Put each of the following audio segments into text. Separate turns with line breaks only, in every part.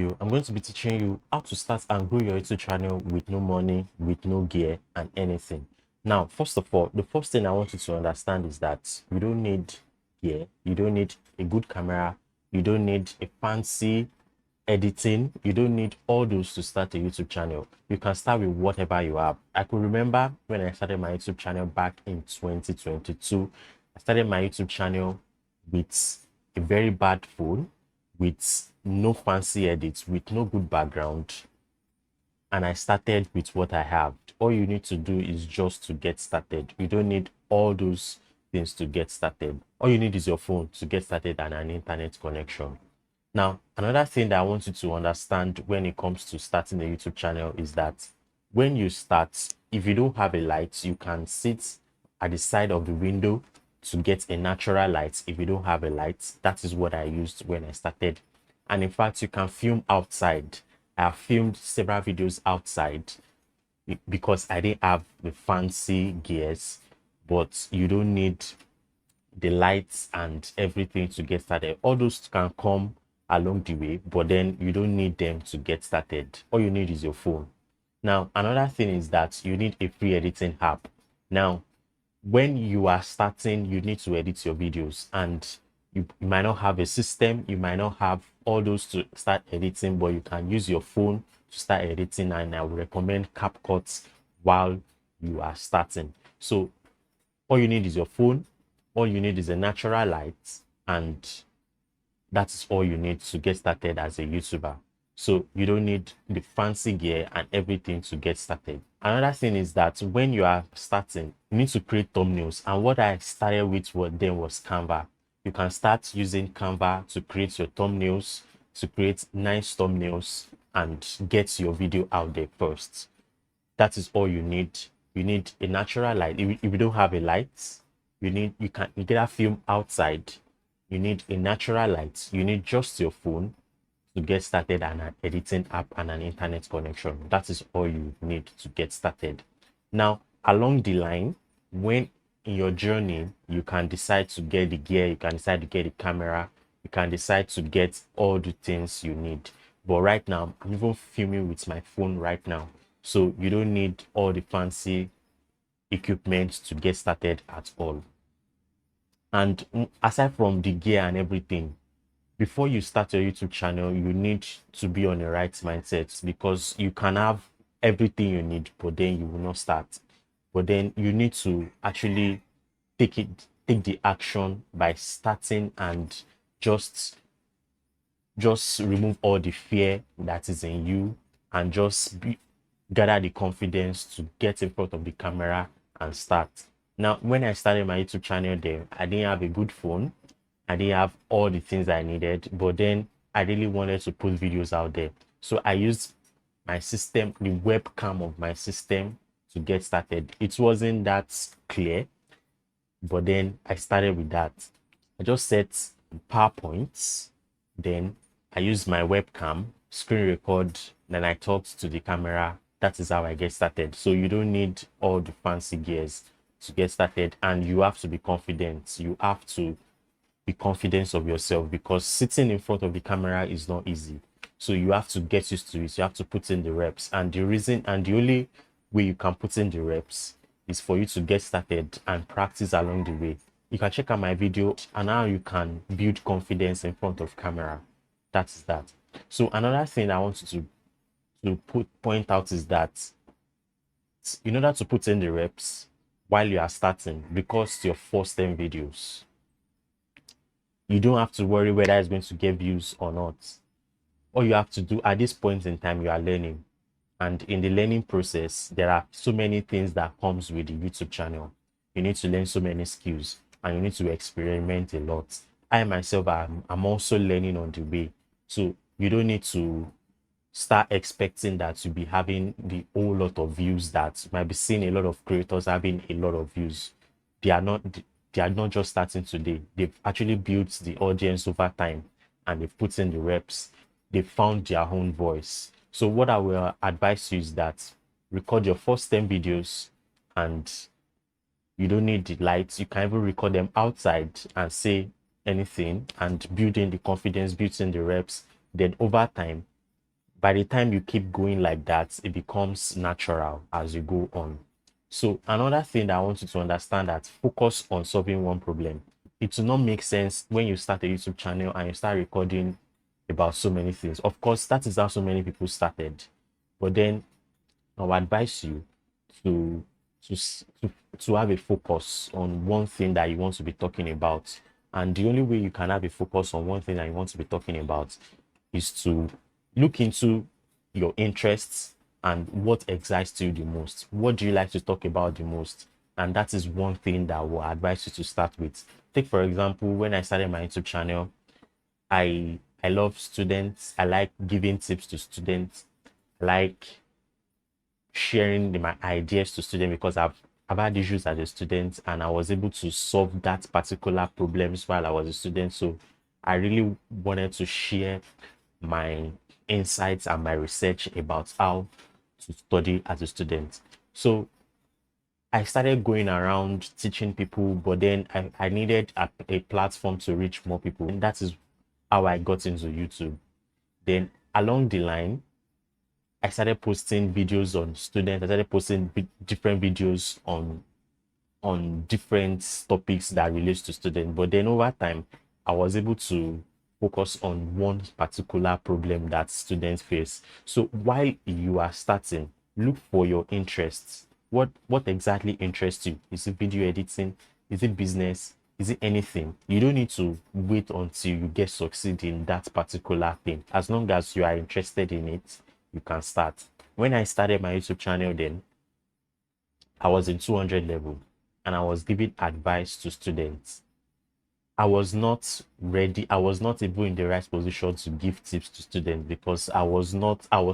video, I'm going to be teaching you how to start and grow your YouTube channel with no money, with no gear and anything. Now, first of all, the first thing I want you to understand is that you don't need gear, you don't need a good camera, you don't need a fancy editing, you don't need all those to start a YouTube channel. You can start with whatever you have. I could remember when I started my YouTube channel back in 2022, I started my YouTube channel with a very bad phone, with no fancy edits, with no good background, and I started with what I have. All you need to do is just to get started. You don't need all those things to get started. All you need is your phone to get started and an internet connection. Now, another thing that I want you to understand when it comes to starting a YouTube channel is that when you start, if you don't have a light, you can sit at the side of the window to get a natural light. If you don't have a light, that is what I used when I started. And in fact, you can film outside. I have filmed several videos outside because I didn't have the fancy gears, but you don't need the lights and everything to get started. All those can come along the way, but then you don't need them to get started. All you need is your phone. Now, another thing is that you need a free editing app. Now, when you are starting, you need to edit your videos, and you might not have a system, you might not have all those to start editing, but you can use your phone to start editing, and I would recommend CapCut while you are starting. So all you need is your phone, all you need is a natural light, and that is all you need to get started as a YouTuber. So you don't need the fancy gear and everything to get started. Another thing is that when you are starting, you need to create thumbnails. And what I started with was Canva. You can start using Canva to create your thumbnails, to create nice thumbnails and get your video out there first. That is all you need. You need a natural light. If you don't have a light, you can either film outside. You need a natural light. You need just your phone to get started and an editing app and an internet connection. That is all you need to get started. Now, along the line, when in your journey, you can decide to get the gear, you can decide to get the camera, you can decide to get all the things you need. But right now, I'm even filming with my phone right now. So you don't need all the fancy equipment to get started at all. And aside from the gear and everything, before you start your YouTube channel, you need to be on the right mindset, because you can have everything you need, but then you will not start. But then you need to actually take the action by starting, and just remove all the fear that is in you, and just gather the confidence to get in front of the camera and start. Now, when I started my YouTube channel there, I didn't have a good phone. I didn't have all the things I needed, but then I really wanted to put videos out there. So I used my system, the webcam of my system, to get started. It wasn't that clear, but then I started with that. I just set PowerPoints, then I used my webcam, screen record, then I talked to the camera. That is how I get started. So you don't need all the fancy gears to get started, and you have to be confident. You have to be confident of yourself, because sitting in front of the camera is not easy. So you have to get used to it. You have to put in the reps, and the only way you can put in the reps is for you to get started and practice along the way. You can check out my video and how you can build confidence in front of camera. That is that. So another thing I want you to point out is that in order to put in the reps while you are starting, because your first 10 videos, you don't have to worry whether it's going to get views or not. All you have to do at this point in time, you are learning. And in the learning process, there are so many things that comes with the YouTube channel. You need to learn so many skills, and you need to experiment a lot. I myself, I'm also learning on the way. So you don't need to start expecting that you'll be having the whole lot of views that you might be seeing a lot of creators having a lot of views. They are not just starting today. They've actually built the audience over time, and they've put in the reps. They found their own voice. So what I will advise you is that record your first 10 videos, and you don't need the lights. You can even record them outside and say anything, and building the confidence, building the reps. Then over time, by the time you keep going like that, it becomes natural as you go on. So another thing that I want you to understand, that focus on solving one problem. It will not make sense when you start a YouTube channel and you start recording about so many things. Of course, that is how so many people started. But then I would advise you to to have a focus on one thing that you want to be talking about. And the only way you can have a focus on one thing that you want to be talking about is to look into your interests and what excites you the most. What do you like to talk about the most? And that is one thing that I will advise you to start with. Take for example, when I started my YouTube channel, I love students. I like giving tips to students. I like sharing my ideas to students because I've had issues as a student and I was able to solve that particular problems while I was a student. So I really wanted to share my insights and my research about how to study as a student. So I started going around teaching people, but then I needed a platform to reach more people. And that is how I got into YouTube. Then along the line, I started posting videos on students. I started posting different videos on different topics that relates to students. But then over time, I was able to focus on one particular problem that students face. So while you are starting, look for your interests. What exactly interests you? Is it video editing? Is it business? Is it anything? You don't need to wait until you get succeed in that particular thing. As long as you are interested in it, you can start. When I started my YouTube channel, then I was in 200 level and I was giving advice to students. I was not ready. I was not even in the right position to give tips to students because I was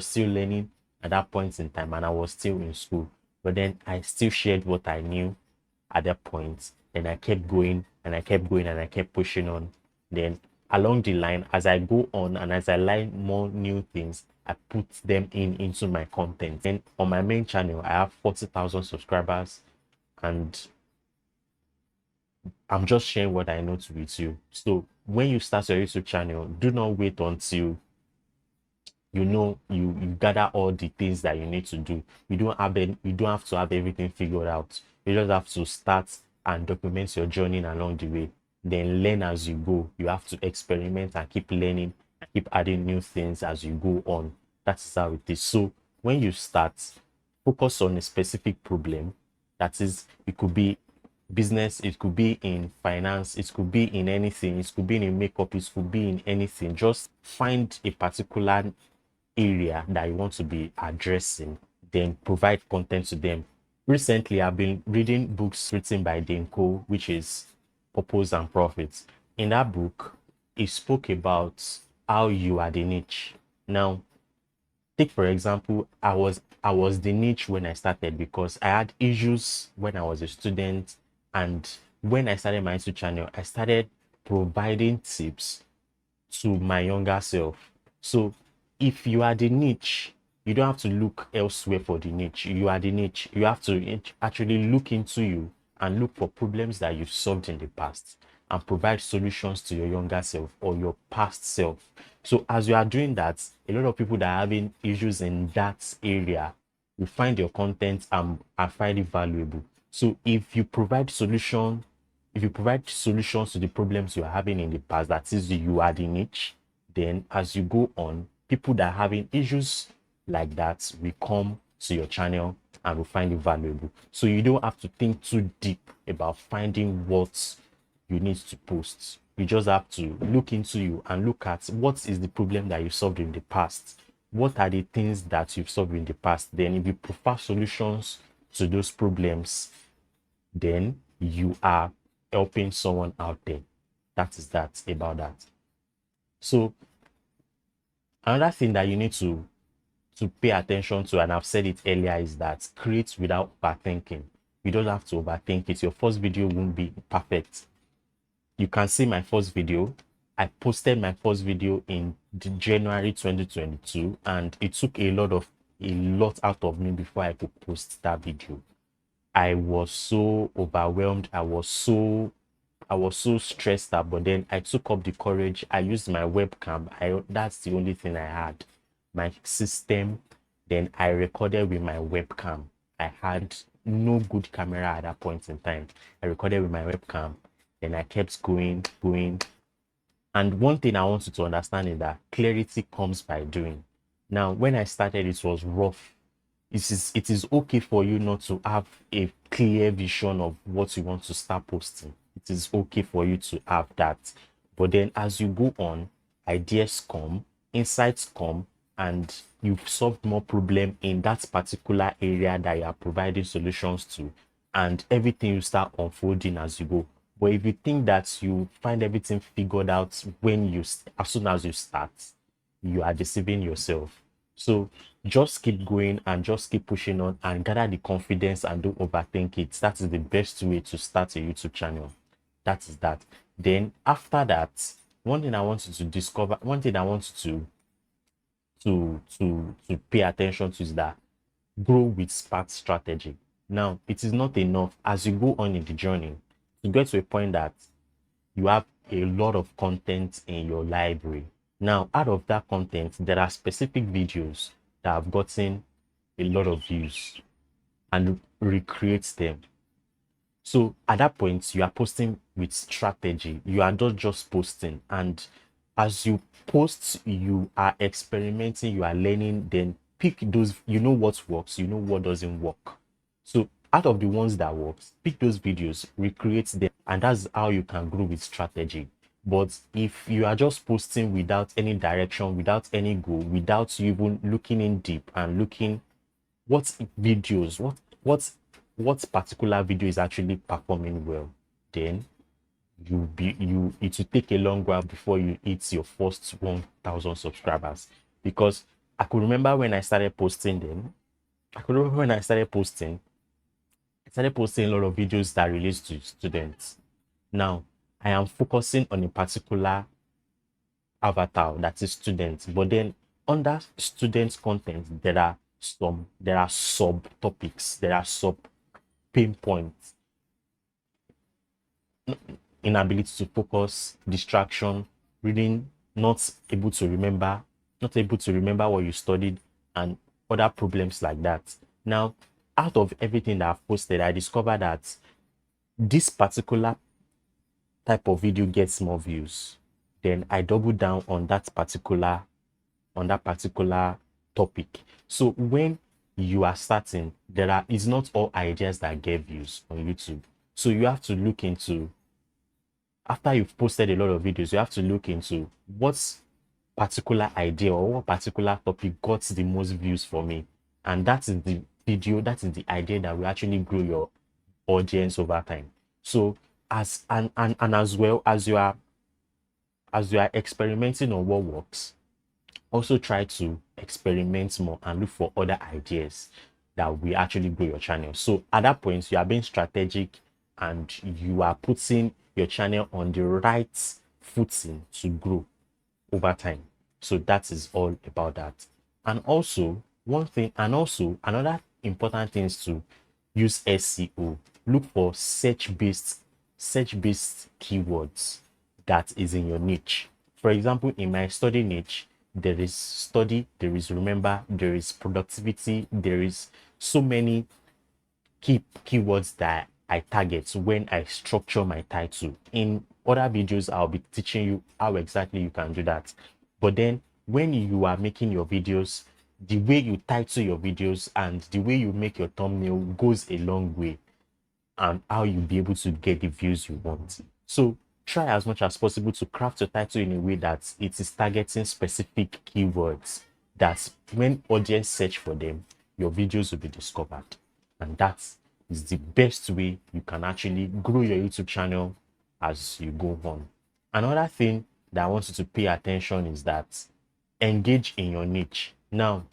still learning at that point in time and I was still in school. But then I still shared what I knew at that point. And I kept going and I kept going and I kept pushing on. Then along the line, as I go on and as I learn more new things, I put them into my content. And on my main channel, I have 40,000 subscribers and I'm just sharing what I know to with you. So when you start your YouTube channel, do not wait until you gather all the things that you need to do. You don't have to have everything figured out. You just have to start and document your journey along the way. Then learn as you go. You have to experiment and keep learning and keep adding new things as you go on. That is how it is. So when you start, focus on a specific problem. That is, it could be business, it could be in finance, it could be in anything, it could be in makeup, it could be in anything. Just find a particular area that you want to be addressing, then provide content to them. Recently, I've been reading books written by Denko, which is Purpose and Profits. In that book, he spoke about how you are the niche. Now, take for example, I was the niche when I started because I had issues when I was a student, and when I started my YouTube channel, I started providing tips to my younger self. So if you are the niche, you don't have to look elsewhere for the niche. You are the niche. You have to actually look into you and look for problems that you've solved in the past and provide solutions to your younger self or your past self. So as you are doing that, a lot of people that are having issues in that area will find your content and find it valuable. So if you provide solutions to the problems you are having in the past, that is, you are the niche, then as you go on, people that are having issues like that will come to your channel and will find it valuable. So you don't have to think too deep about finding what you need to post. You just have to look into you and look at what is the problem that you solved in the past. What are the things that you've solved in the past? Then if you prefer solutions to those problems, then you are helping someone out there. That is that about that. So another thing that you need to pay attention to, and I've said it earlier, is that create without overthinking. You don't have to overthink it. Your first video won't be perfect. You can see my first video. I posted my first video in January 2022, and it took a lot out of me before I could post that video. I was so overwhelmed. I was so stressed out, but then I took up the courage. I used my webcam. That's the only thing I had. my system. Then I recorded with my webcam. I had no good camera at that point in time. I recorded with my webcam. Then I kept going. And one thing I want you to understand is that clarity comes by doing. Now, when I started, it was rough. It is okay for you not to have a clear vision of what you want to start posting. It is okay for you to have that. But then as you go on, ideas come, insights come, and you've solved more problem in that particular area that you are providing solutions to, and everything will start unfolding as you go. But if you think that you find everything figured out as soon as you start, you are deceiving yourself. So just keep going and just keep pushing on and gather the confidence and don't overthink it. That is the best way to start a YouTube channel. That is that. Then after that, one thing I want you to discover, one thing I want you to pay attention to is that grow with smart strategy. Now, it is not enough as you go on in the journey to get to a point that you have a lot of content in your library. Now, out of that content, there are specific videos that have gotten a lot of views and recreate them. So at that point, you are posting with strategy. You are not just posting. And as you post, you are experimenting, you are learning, then pick those, you know what works, you know what doesn't work. So out of the ones that works, pick those videos, recreate them, and that's how you can grow with strategy. But if you are just posting without any direction, without any goal, without you even looking in deep and looking what videos, what particular video is actually performing well, then it will take a long while before you hit your first 1,000 subscribers. Because I could remember when I started posting them, I started posting a lot of videos that relates to students. Now I am focusing on a particular avatar that is students, but then under students content there are sub topics, there are sub pain points: inability to focus, distraction, reading, not able to remember what you studied, and other problems like that. Now, out of everything that I've posted, I discovered that this particular type of video gets more views. Then I double down on that particular topic. So when you are starting, it's not all ideas that get views on YouTube. So you have to look into, after you've posted a lot of videos, you have to look into what particular idea or what particular topic got the most views for me. And that is the video, that is the idea that will actually grow your audience over time. So as well as you are experimenting on what works, also try to experiment more and look for other ideas that will actually grow your channel. So at that point, you are being strategic and you are putting your channel on the right footing to grow over time. So that is all about that. And also another important thing is to use SEO. Look for search-based keywords that is in your niche. For example, in my study niche, there is study, there is remember, there is productivity, there is so many keywords that I target when I structure my title. In other videos, I'll be teaching you how exactly you can do that. But then when you are making your videos, the way you title your videos and the way you make your thumbnail goes a long way, and how you'll be able to get the views you want. So try as much as possible to craft your title in a way that it is targeting specific keywords, that when audience search for them, your videos will be discovered. And that is the best way you can actually grow your YouTube channel as you go on. Another thing that I want you to pay attention is that engage in your niche. Now,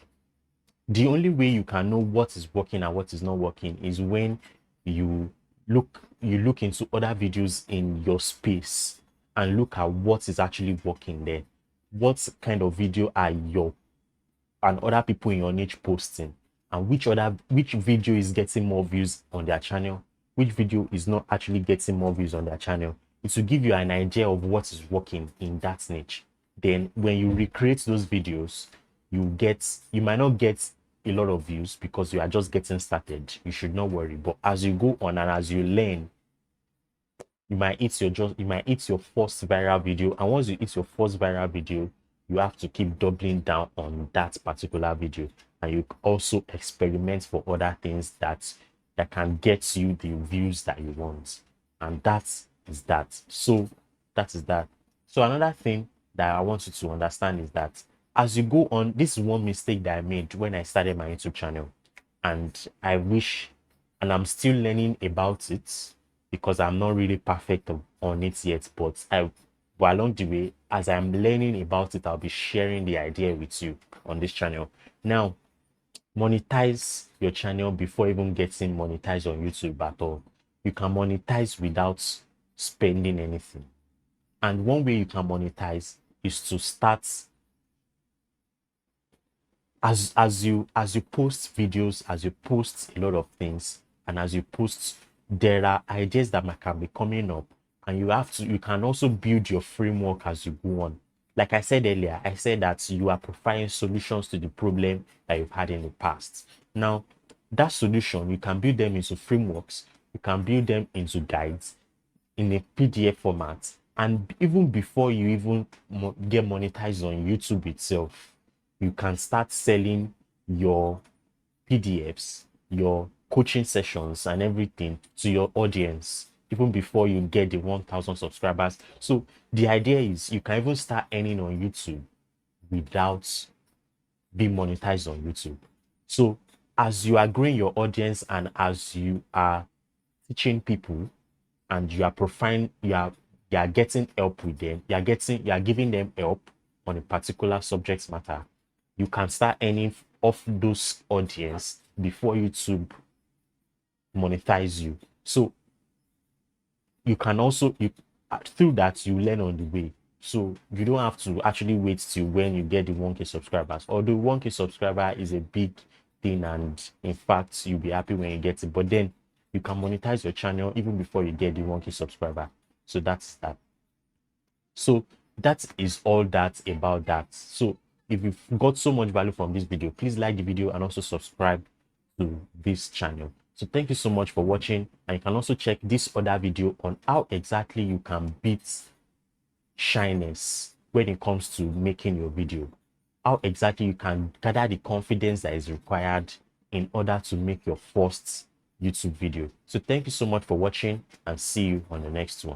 the only way you can know what is working and what is not working is when you look into other videos in your space and look at what is actually working there. What kind of video are you and other people in your niche posting, and which video is getting more views on their channel, which video is not actually getting more views on their channel. It will give you an idea of what is working in that niche. Then when you recreate those videos, you might not get a lot of views because you are just getting started. You should not worry. But as you go on and as you learn, you might hit your first viral video, and once you hit your first viral video, you have to keep doubling down on that particular video, and you also experiment for other things that can get you the views that you want. And that is that. So that is that. So another thing that I want you to understand is that as you go on, this is one mistake that I made when I started my YouTube channel, and I wish, and I'm still learning about it because I'm not really perfect on it yet. But along the way, as I'm learning about it, I'll be sharing the idea with you on this channel. Now, monetize your channel before even getting monetized on YouTube at all. You can monetize without spending anything. And one way you can monetize is to start as you post videos, as you post a lot of things, and as you post, there are ideas that can be coming up, and you can also build your framework as you go on. Like I said earlier, I said that you are providing solutions to the problem that you've had in the past. Now, that solution, you can build them into frameworks, you can build them into guides in a PDF format, and even before you even get monetized on YouTube itself, you can start selling your PDFs, your coaching sessions, and everything to your audience even before you get the 1,000 subscribers. So the idea is you can even start earning on YouTube without being monetized on YouTube. So as you are growing your audience and as you are teaching people and you are providing, you are getting help with them, you are giving them help on a particular subject matter, you can start earning off those audience before YouTube monetize you. So you can also through that you learn on the way. So you don't have to actually wait till when you get the 1K subscribers. Although 1K subscriber is a big thing, and in fact you'll be happy when you get it. But then you can monetize your channel even before you get the 1K subscriber. So that's that. So that is all that about that. So if you've got so much value from this video, please like the video and also subscribe to this channel. So thank you so much for watching, and you can also check this other video on how exactly you can beat shyness when it comes to making your video, how exactly you can gather the confidence that is required in order to make your first YouTube video. So thank you so much for watching, and see you on the next one.